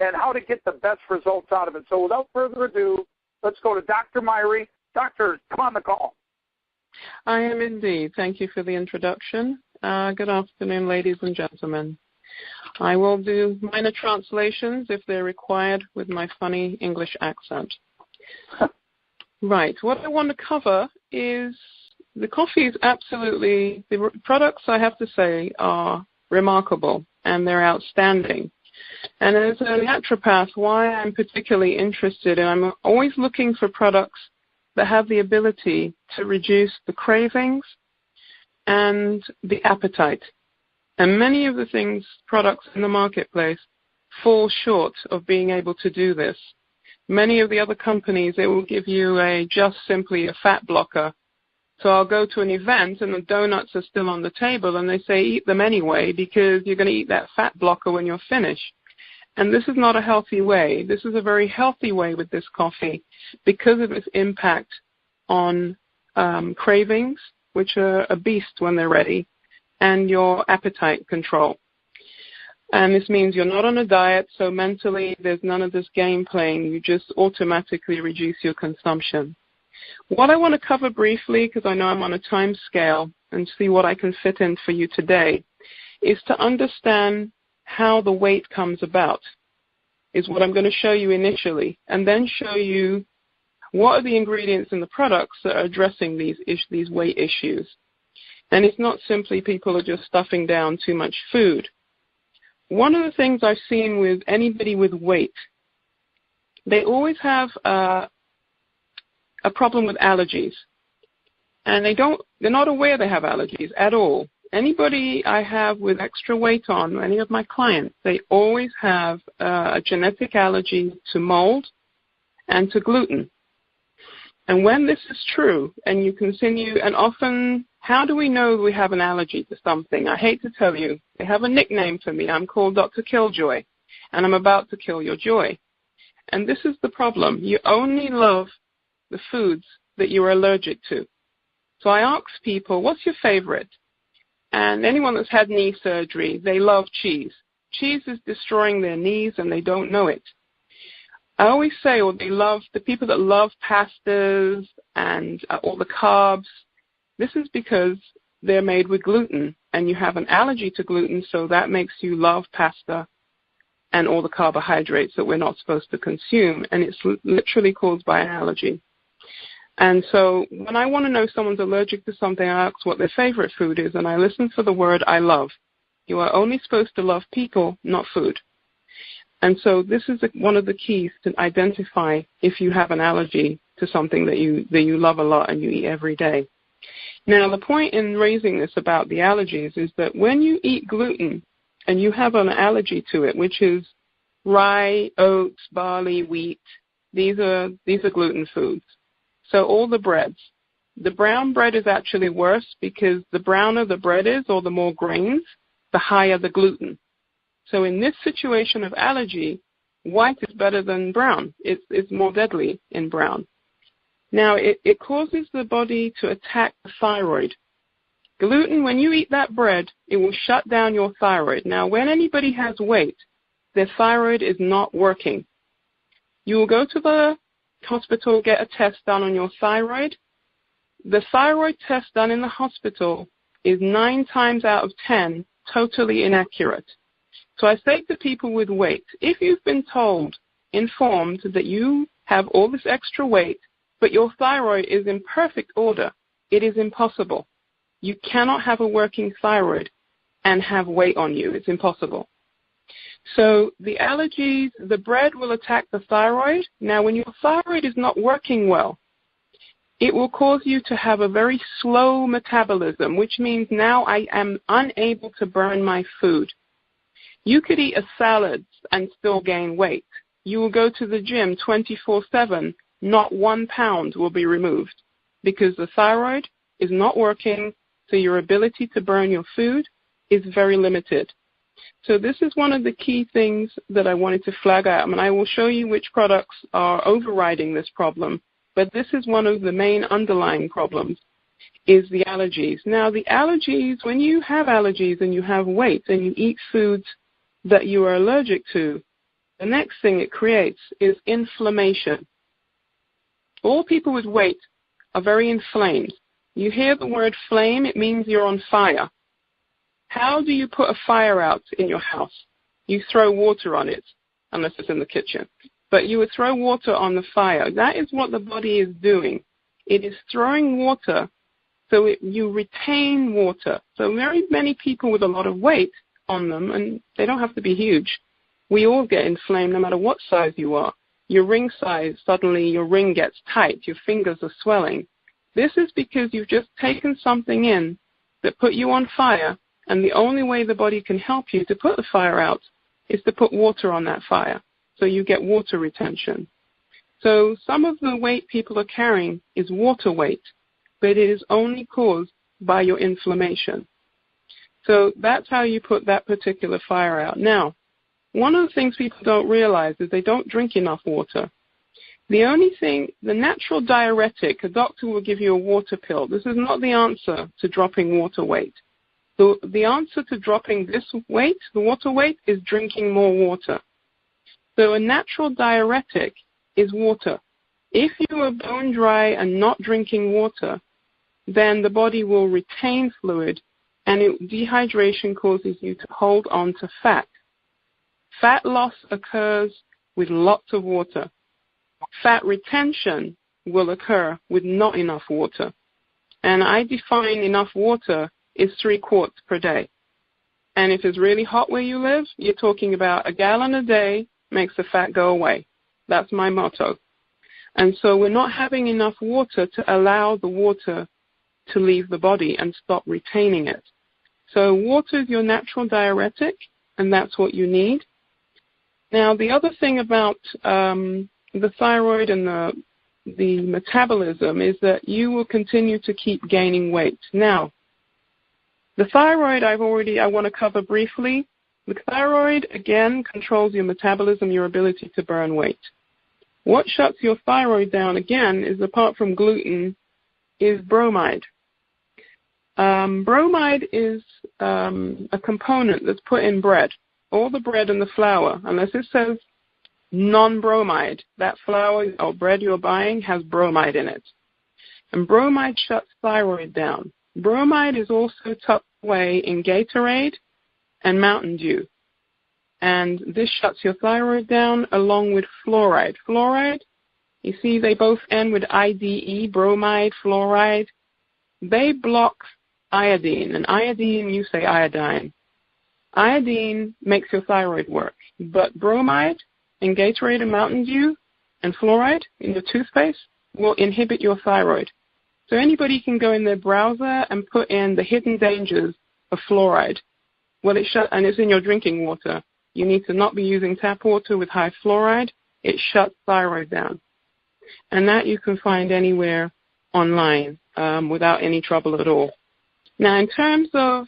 and how to get the best results out of it. So without further ado, let's go to Dr. Myrie. Doctor, come on the call. I am indeed. Thank you for the introduction. Good afternoon, ladies and gentlemen. I will do minor translations if they're required with my funny English accent. Right. What I want to cover is the coffee is absolutely, the products I have to say are remarkable and they're outstanding. And as a naturopath, why I'm particularly interested, and I'm always looking for products that have the ability to reduce the cravings and the appetite. And many of the products in the marketplace fall short of being able to do this. Many of the other companies, they will give you just simply a fat blocker. So I'll go to an event and the donuts are still on the table and they say eat them anyway because you're going to eat that fat blocker when you're finished. And this is not a healthy way. This is a very healthy way with this coffee because of its impact on cravings, which are a beast when they're ready, and your appetite control. And this means you're not on a diet, so mentally there's none of this game playing. You just automatically reduce your consumption. What I want to cover briefly, because I know I'm on a time scale, and see what I can fit in for you today, is to understand how the weight comes about, is what I'm going to show you initially, and then show you what are the ingredients in the products that are addressing these weight issues. And it's not simply people are just stuffing down too much food. One of the things I've seen with anybody with weight, they always have a problem with allergies. And they're not aware they have allergies at all. Anybody I have with extra weight on, any of my clients, they always have a genetic allergy to mold and to gluten. And when this is true, and you continue, and often, how do we know we have an allergy to something? I hate to tell you, they have a nickname for me. I'm called Dr. Killjoy, and I'm about to kill your joy. And this is the problem. You only love the foods that you're allergic to. So I ask people, what's your favorite? And anyone that's had knee surgery, they love cheese. Cheese is destroying their knees and they don't know it. I always say, they love the people that love pastas and all the carbs. This is because they're made with gluten and you have an allergy to gluten, so that makes you love pasta and all the carbohydrates that we're not supposed to consume. And it's literally caused by an allergy. And so when I want to know someone's allergic to something, I ask what their favorite food is, and I listen for the word I love. You are only supposed to love people, not food. And so this is one of the keys to identify if you have an allergy to something that you love a lot and you eat every day. Now, the point in raising this about the allergies is that when you eat gluten and you have an allergy to it, which is rye, oats, barley, wheat, these are gluten foods. So all the breads. The brown bread is actually worse because the browner the bread is, or the more grains, the higher the gluten. So in this situation of allergy, white is better than brown. It's more deadly in brown. Now, it causes the body to attack the thyroid. Gluten, when you eat that bread, it will shut down your thyroid. Now, when anybody has weight, their thyroid is not working. You will go to the hospital, get a test done on your thyroid. The thyroid test done in the hospital is 9 times out of 10 totally inaccurate. So I say to people with weight, if you've been informed that you have all this extra weight, but your thyroid is in perfect order, it is impossible. You cannot have a working thyroid and have weight on you. It's impossible. So the allergies, the bread will attack the thyroid. Now, when your thyroid is not working well, it will cause you to have a very slow metabolism, which means now I am unable to burn my food. You could eat a salad and still gain weight. You will go to the gym 24/7, not 1 pound will be removed because the thyroid is not working, so your ability to burn your food is very limited. So this is one of the key things that I wanted to flag out, and I will show you which products are overriding this problem, but this is one of the main underlying problems, is the allergies. Now, the allergies, when you have allergies and you have weight and you eat foods that you are allergic to, the next thing it creates is inflammation. All people with weight are very inflamed. You hear the word flame, it means you're on fire. How do you put a fire out in your house? You throw water on it, unless it's in the kitchen. But you would throw water on the fire. That is what the body is doing. It is throwing water so you retain water. So very many people with a lot of weight on them, and they don't have to be huge, we all get inflamed no matter what size you are. Your ring size, suddenly your ring gets tight, your fingers are swelling. This is because you've just taken something in that put you on fire, and the only way the body can help you to put the fire out is to put water on that fire, so you get water retention. So some of the weight people are carrying is water weight, but it is only caused by your inflammation. So that's how you put that particular fire out. Now, one of the things people don't realize is they don't drink enough water. The only thing, the natural diuretic, a doctor will give you a water pill. This is not the answer to dropping water weight. The answer to dropping this weight, the water weight, is drinking more water. So a natural diuretic is water. If you are bone dry and not drinking water, then the body will retain fluid, and dehydration causes you to hold on to fat. Fat loss occurs with lots of water. Fat retention will occur with not enough water. And I define enough water is 3 quarts per day. And if it's really hot where you live, you're talking about 1 gallon a day makes the fat go away. That's my motto. And so we're not having enough water to allow the water to leave the body and stop retaining it. So water is your natural diuretic, and that's what you need. Now, the other thing about the thyroid and the metabolism is that you will continue to keep gaining weight. Now, the thyroid I want to cover briefly. The thyroid, again, controls your metabolism, your ability to burn weight. What shuts your thyroid down, again, is apart from gluten, is bromide. Bromide is a component that's put in bread. All the bread and the flour, unless it says non-bromide, that flour or bread you're buying has bromide in it. And bromide shuts thyroid down. Bromide is also tucked away in Gatorade and Mountain Dew. And this shuts your thyroid down along with fluoride. Fluoride, you see they both end with IDE, bromide, fluoride. They block iodine. And iodine, you say iodine. Iodine makes your thyroid work. But bromide in Gatorade and Mountain Dew and fluoride in your toothpaste will inhibit your thyroid. So anybody can go in their browser and put in the hidden dangers of fluoride. Well, and it's in your drinking water. You need to not be using tap water with high fluoride. It shuts thyroid down. And that you can find anywhere online without any trouble at all. Now, in terms of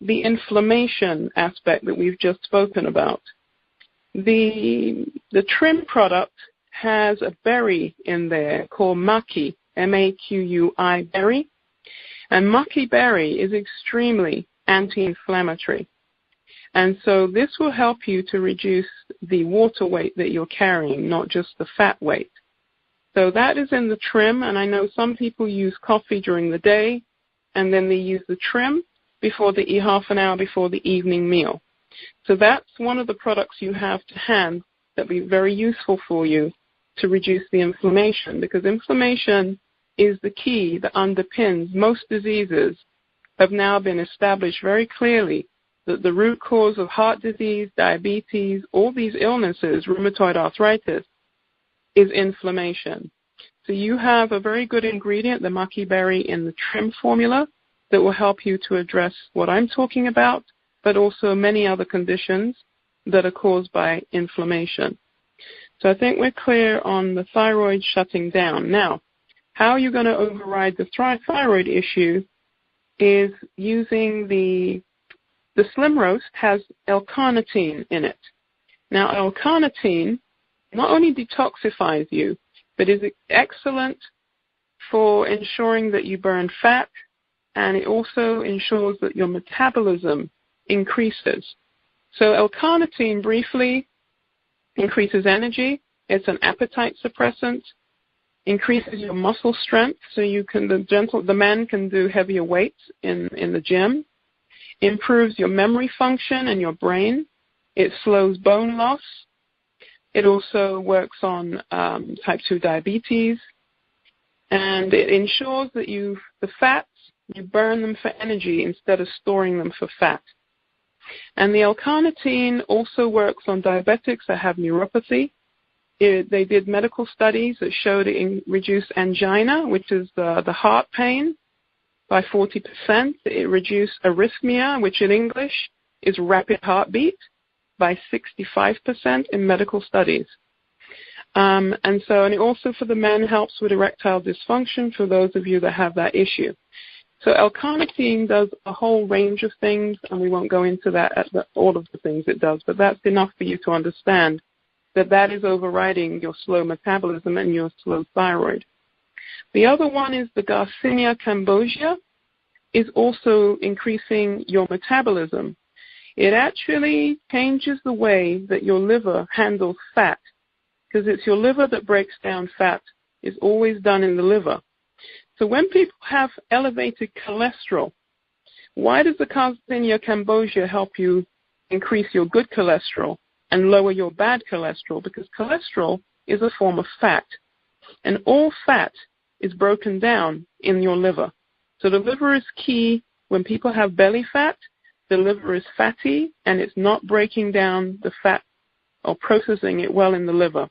the inflammation aspect that we've just spoken about, the trim product has a berry in there called maqui, M-A-Q-U-I berry. And maqui berry is extremely anti-inflammatory. And so this will help you to reduce the water weight that you're carrying, not just the fat weight. So that is in the trim, and I know some people use coffee during the day, and then they use the trim half an hour before the evening meal. So that's one of the products you have to hand that will be very useful for you to reduce the inflammation, because inflammation is the key that underpins most diseases. Have now been established very clearly that the root cause of heart disease, diabetes, all these illnesses, rheumatoid arthritis, is inflammation. So you have a very good ingredient, the maqui berry, in the trim formula that will help you to address what I'm talking about, but also many other conditions that are caused by inflammation. So I think we're clear on the thyroid shutting down. Now, how you're going to override the thyroid issue is using the Slim Roast has L-carnitine in it. Now, L-carnitine not only detoxifies you, but is excellent for ensuring that you burn fat, and it also ensures that your metabolism increases. So L-carnitine, briefly, increases energy. It's an appetite suppressant. Increases your muscle strength, so the man can do heavier weights in the gym. Improves your memory function and your brain. It slows bone loss. It also works on type 2 diabetes, and it ensures that the fats, you burn them for energy instead of storing them for fat. And the L-carnitine also works on diabetics that have neuropathy. They did medical studies that showed it reduced angina, which is the heart pain, by 40%. It reduced arrhythmia, which in English is rapid heartbeat, by 65% in medical studies. And it also for the men helps with erectile dysfunction for those of you that have that issue. So L-carnitine does a whole range of things, and we won't go into that all of the things it does, but that's enough for you to understand that is overriding your slow metabolism and your slow thyroid. The other one is the Garcinia cambogia, is also increasing your metabolism. It actually changes the way that your liver handles fat, because it's your liver that breaks down fat. It's always done in the liver. So when people have elevated cholesterol, why does the Garcinia cambogia help you increase your good cholesterol and lower your bad cholesterol? Because cholesterol is a form of fat, and all fat is broken down in your liver. So the liver is key. When people have belly fat, the liver is fatty, and it's not breaking down the fat or processing it well in the liver.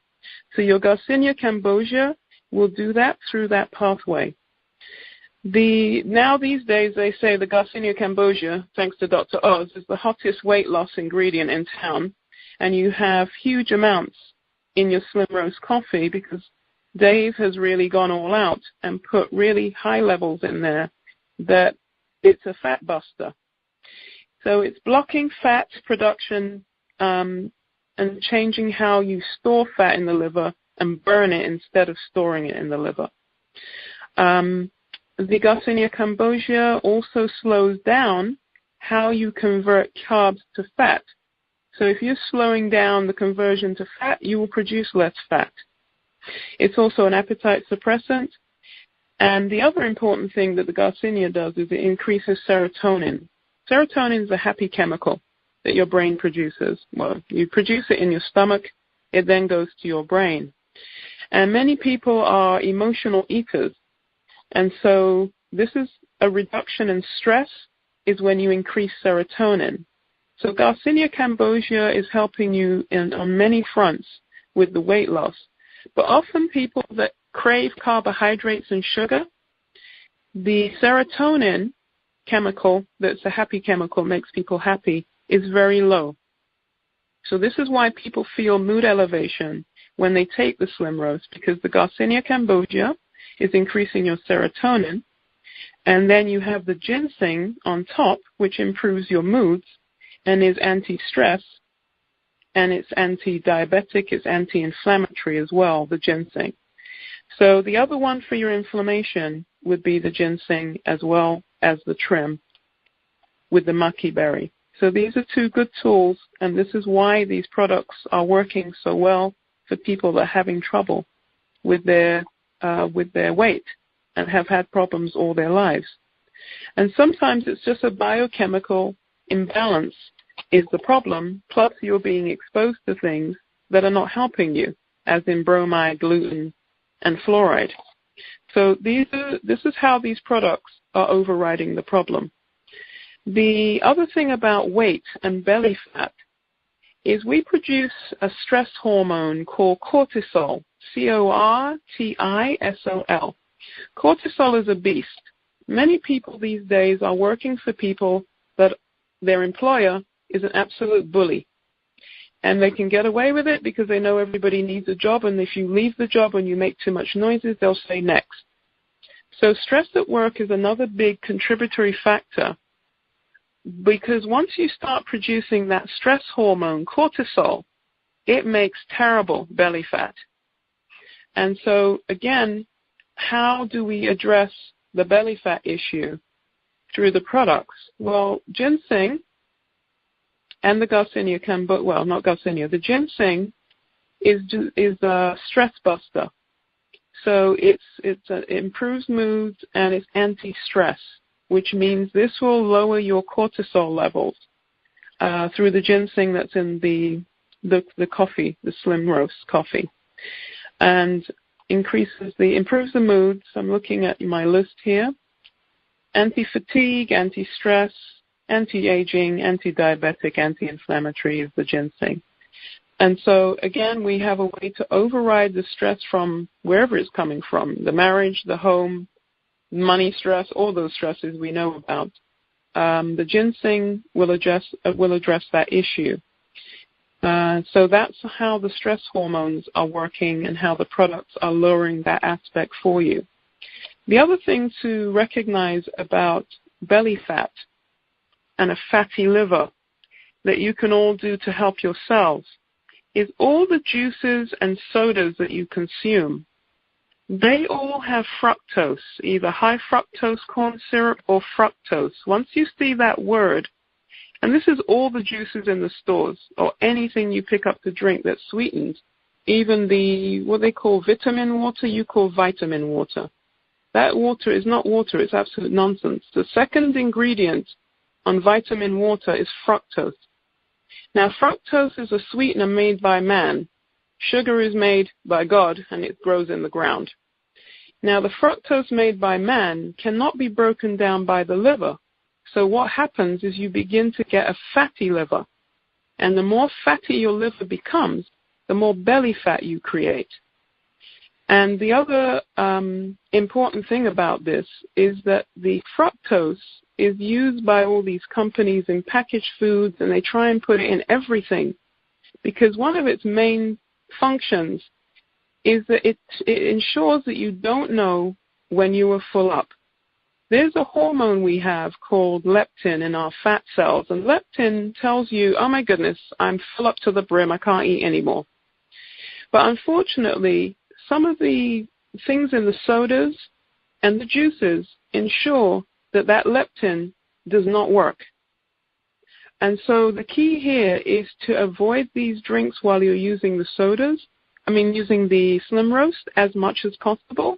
So your Garcinia cambogia will do that through that pathway. Now these days they say the Garcinia cambogia, thanks to Dr. Oz, is the hottest weight loss ingredient in town. And you have huge amounts in your Slim Roast coffee because Dave has really gone all out and put really high levels in there that it's a fat buster. So it's blocking fat production and changing how you store fat in the liver and burn it instead of storing it in the liver. The Garcinia cambogia also slows down how you convert carbs to fat. So if you're slowing down the conversion to fat, you will produce less fat. It's also an appetite suppressant. And the other important thing that the Garcinia does is it increases serotonin. Serotonin is a happy chemical that your brain produces. Well, you produce it in your stomach. It then goes to your brain. And many people are emotional eaters. And so this is a reduction in stress is when you increase serotonin. So Garcinia cambogia is helping you on many fronts with the weight loss. But often people that crave carbohydrates and sugar, the serotonin chemical, that's a happy chemical, makes people happy, is very low. So this is why people feel mood elevation when they take the Slim Roast, because the Garcinia cambogia is increasing your serotonin. And then you have the ginseng on top, which improves your moods and is anti-stress, and it's anti-diabetic, it's anti-inflammatory as well, the ginseng. So the other one for your inflammation would be the ginseng as well as the trim with the maki berry. So these are two good tools, and this is why these products are working so well for people that are having trouble with their weight and have had problems all their lives. And sometimes it's just a biochemical imbalance is the problem, plus you're being exposed to things that are not helping you, as in bromide, gluten, and fluoride. So this is how these products are overriding the problem. The other thing about weight and belly fat is we produce a stress hormone called cortisol, Cortisol. Cortisol is a beast. Many people these days are working for people that their employer is an absolute bully. And they can get away with it because they know everybody needs a job, and if you leave the job and you make too much noises, they'll say next. So stress at work is another big contributory factor, because once you start producing that stress hormone, cortisol, it makes terrible belly fat. And so, again, how do we address the belly fat issue? Through the products. Well, ginseng and the Garcinia the ginseng is a stress buster. So it improves moods and it's anti-stress, which means this will lower your cortisol levels through the ginseng that's in the coffee, the slim roast coffee, and improves the moods. I'm looking at my list here. Anti-fatigue, anti-stress, anti-aging, anti-diabetic, anti-inflammatory is the ginseng. And so, again, we have a way to override the stress from wherever it's coming from, the marriage, the home, money stress, all those stresses we know about. The ginseng will address that issue. So that's how the stress hormones are working and how the products are lowering that aspect for you. The other thing to recognize about belly fat and a fatty liver that you can all do to help yourselves is all the juices and sodas that you consume. They all have fructose, either high fructose corn syrup or fructose. Once you see that word, and this is all the juices in the stores or anything you pick up to drink that's sweetened, even what they call vitamin water, you call vitamin water. That water is not water, it's absolute nonsense. The second ingredient on vitamin water is fructose. Now, fructose is a sweetener made by man. Sugar is made by God, and it grows in the ground. Now, the fructose made by man cannot be broken down by the liver. So what happens is you begin to get a fatty liver. And the more fatty your liver becomes, the more belly fat you create. And the other important thing about this is that the fructose is used by all these companies in packaged foods, and they try and put it in everything because one of its main functions is that it ensures that you don't know when you are full up. There's a hormone we have called leptin in our fat cells, and leptin tells you, oh my goodness, I'm full up to the brim, I can't eat anymore. But unfortunately, some of the things in the sodas and the juices ensure that leptin does not work. And so the key here is to avoid these drinks while you're using the using the slim roast as much as possible,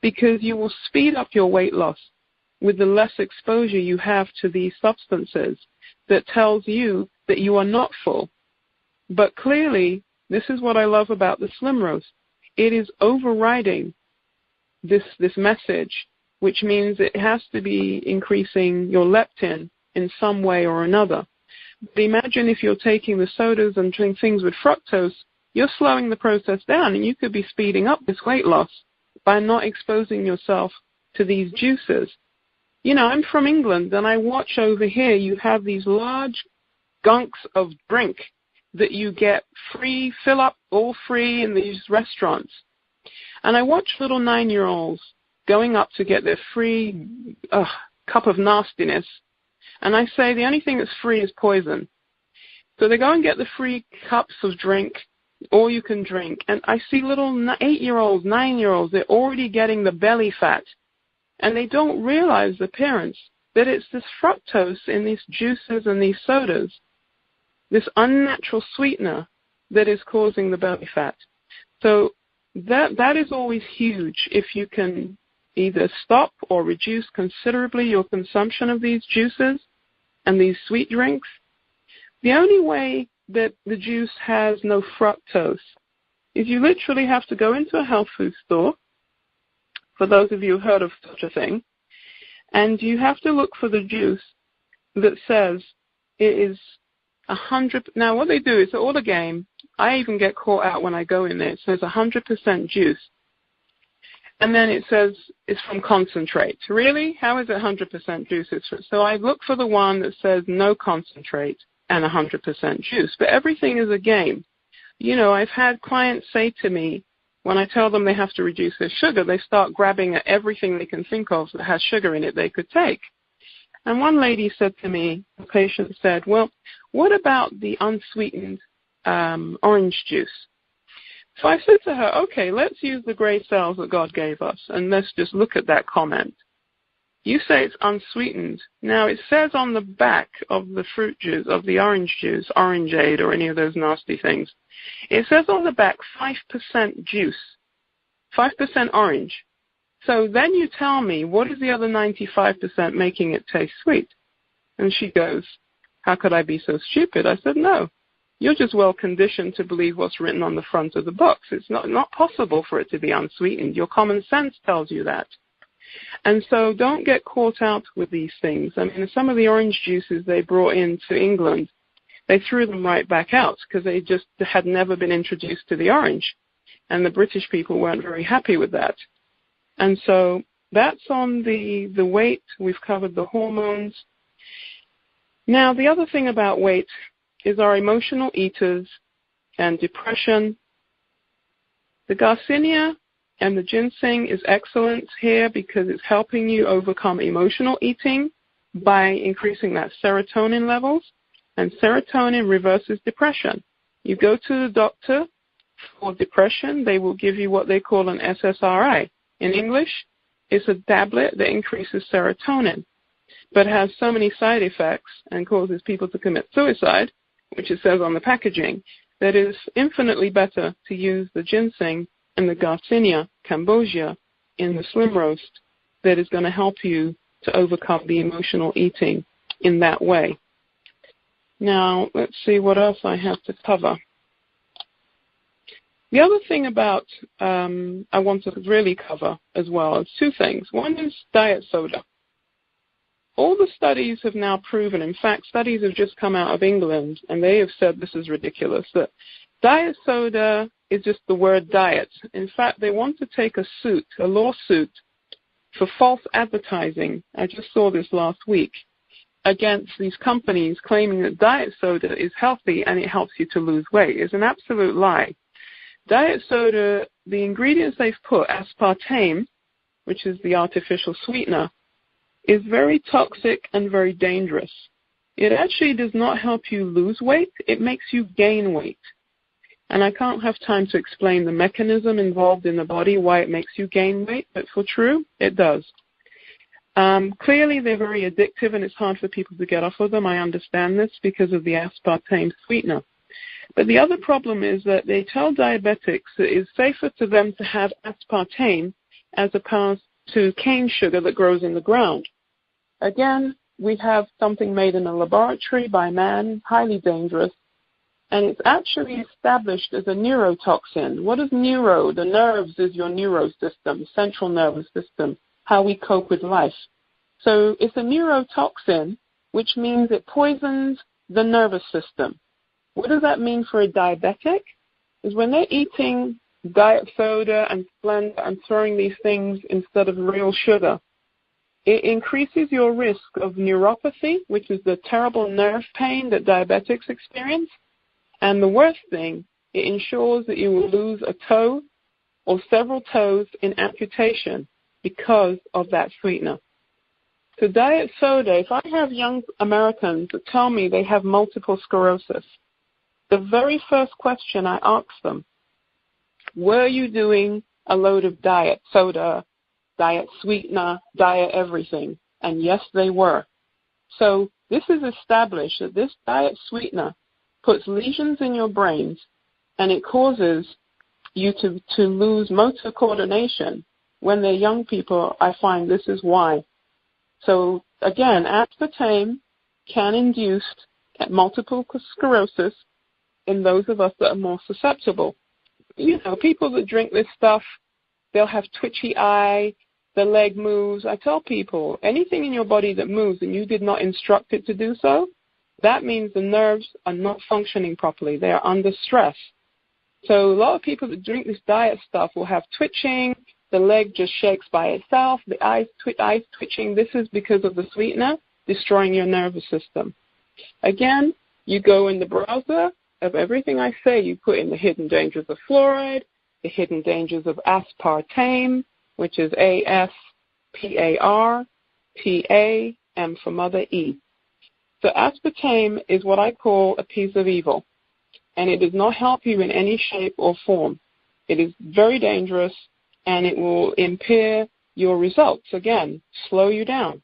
because you will speed up your weight loss with the less exposure you have to these substances that tells you that you are not full. But clearly, this is what I love about the slim roast. It is overriding this message, which means it has to be increasing your leptin in some way or another. But imagine if you're taking the sodas and doing things with fructose, you're slowing the process down, and you could be speeding up this weight loss by not exposing yourself to these juices. You know, I'm from England, and I watch over here, you have these large gunks of drink that you get free, fill up all free in these restaurants. And I watch little 9-year-olds going up to get their free cup of nastiness. And I say the only thing that's free is poison. So they go and get the free cups of drink, all you can drink. And I see little 8-year-olds, 9-year-olds, they're already getting the belly fat. And they don't realize, the parents, that it's this fructose in these juices and these sodas, this unnatural sweetener that is causing the belly fat. So that is always huge if you can either stop or reduce considerably your consumption of these juices and these sweet drinks. The only way that the juice has no fructose is you literally have to go into a health food store, for those of you who heard of such a thing, and you have to look for the juice that says it is 100. Now, what they do is all the game. I even get caught out when I go in there. It says 100% juice. And then it says it's from concentrate. Really? How is it 100% juice? So I look for the one that says no concentrate and 100% juice. But everything is a game. You know, I've had clients say to me, when I tell them they have to reduce their sugar, they start grabbing at everything they can think of that has sugar in it they could take. And one lady said to me, the patient said, well, what about the unsweetened orange juice? So I said to her, okay, let's use the gray cells that God gave us, and let's just look at that comment. You say it's unsweetened. Now, it says on the back of the fruit juice, of the orange juice, orangeade or any of those nasty things, it says on the back 5% juice, 5% orange. So then you tell me, what is the other 95% making it taste sweet? And she goes, how could I be so stupid? I said, no. You're just well conditioned to believe what's written on the front of the box. It's not possible for it to be unsweetened. Your common sense tells you that. And so don't get caught out with these things. I mean, some of the orange juices they brought into England, they threw them right back out because they just had never been introduced to the orange. And the British people weren't very happy with that. And so that's on the weight. We've covered the hormones. Now, the other thing about weight is our emotional eaters and depression. The Garcinia and the ginseng is excellent here because it's helping you overcome emotional eating by increasing that serotonin levels, and serotonin reverses depression. You go to the doctor for depression, they will give you what they call an SSRI. In English, it's a tablet that increases serotonin, but has so many side effects and causes people to commit suicide, which it says on the packaging, that it is infinitely better to use the ginseng and the Garcinia cambogia in the slim roast that is going to help you to overcome the emotional eating in that way. Now, let's see what else I have to cover. The other thing about I want to really cover as well is two things. One is diet soda. All the studies have now proven, in fact, studies have just come out of England, and they have said this is ridiculous, that diet soda is just the word diet. In fact, they want to take a lawsuit for false advertising. I just saw this last week, against these companies claiming that diet soda is healthy and it helps you to lose weight. It's an absolute lie. Diet soda, the ingredients they've put, aspartame, which is the artificial sweetener, is very toxic and very dangerous. It actually does not help you lose weight. It makes you gain weight. And I can't have time to explain the mechanism involved in the body, why it makes you gain weight, but for true, it does. Clearly, they're very addictive, and it's hard for people to get off of them. I understand this because of the aspartame sweetener. But the other problem is that they tell diabetics that it's safer to them to have aspartame as opposed to cane sugar that grows in the ground. Again, we have something made in a laboratory by man, highly dangerous, and it's actually established as a neurotoxin. What is neuro? The nerves is your neurosystem, central nervous system, how we cope with life. So it's a neurotoxin, which means it poisons the nervous system. What does that mean for a diabetic? Is when they're eating diet soda and Splenda and throwing these things instead of real sugar, it increases your risk of neuropathy, which is the terrible nerve pain that diabetics experience. And the worst thing, it ensures that you will lose a toe or several toes in amputation because of that sweetener. So diet soda, if I have young Americans that tell me they have multiple sclerosis, the very first question I ask them, were you doing a load of diet soda, diet sweetener, diet everything? And yes, they were. So this is established that this diet sweetener puts lesions in your brains, and it causes you to lose motor coordination. When they're young people, I find this is why. So again, aspartame can induce multiple sclerosis in those of us that are more susceptible. You know, people that drink this stuff, they'll have twitchy eye, the leg moves. I tell people, anything in your body that moves and you did not instruct it to do so, that means the nerves are not functioning properly. They are under stress. So a lot of people that drink this diet stuff will have twitching, the leg just shakes by itself, the eyes twitching. This is because of the sweetener destroying your nervous system. Again, you go in the browser of everything I say, you put in the hidden dangers of fluoride, the hidden dangers of aspartame, which is A-S-P-A-R-T-A-M for mother E. So aspartame is what I call a piece of evil, and it does not help you in any shape or form. It is very dangerous, and it will impair your results, again, slow you down.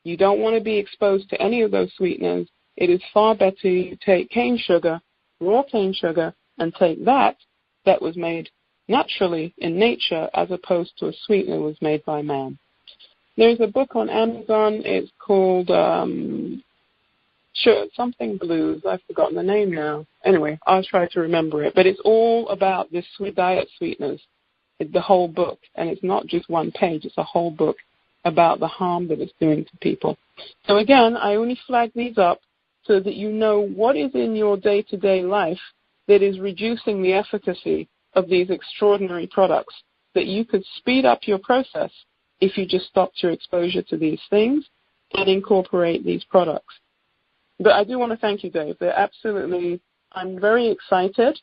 You don't want to be exposed to any of those sweeteners. It is far better you take cane sugar, raw cane sugar, and take that was made naturally in nature as opposed to a sweetener that was made by man. There's a book on Amazon. It's called something Blues. I've forgotten the name now. Anyway, I'll try to remember it. But it's all about this sweet diet sweeteners. It's the whole book. And it's not just one page. It's a whole book about the harm that it's doing to people. So again, I only flag these up so that you know what is in your day-to-day life that is reducing the efficacy of these extraordinary products, that you could speed up your process if you just stopped your exposure to these things and incorporate these products. But I do want to thank you, Dave. I'm very excited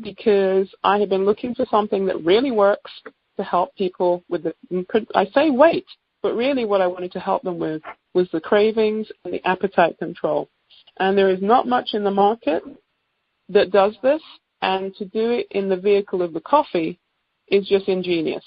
because I have been looking for something that really works to help people with I say weight, but really what I wanted to help them with was the cravings and the appetite control. And there is not much in the market that does this, and to do it in the vehicle of the coffee is just ingenious.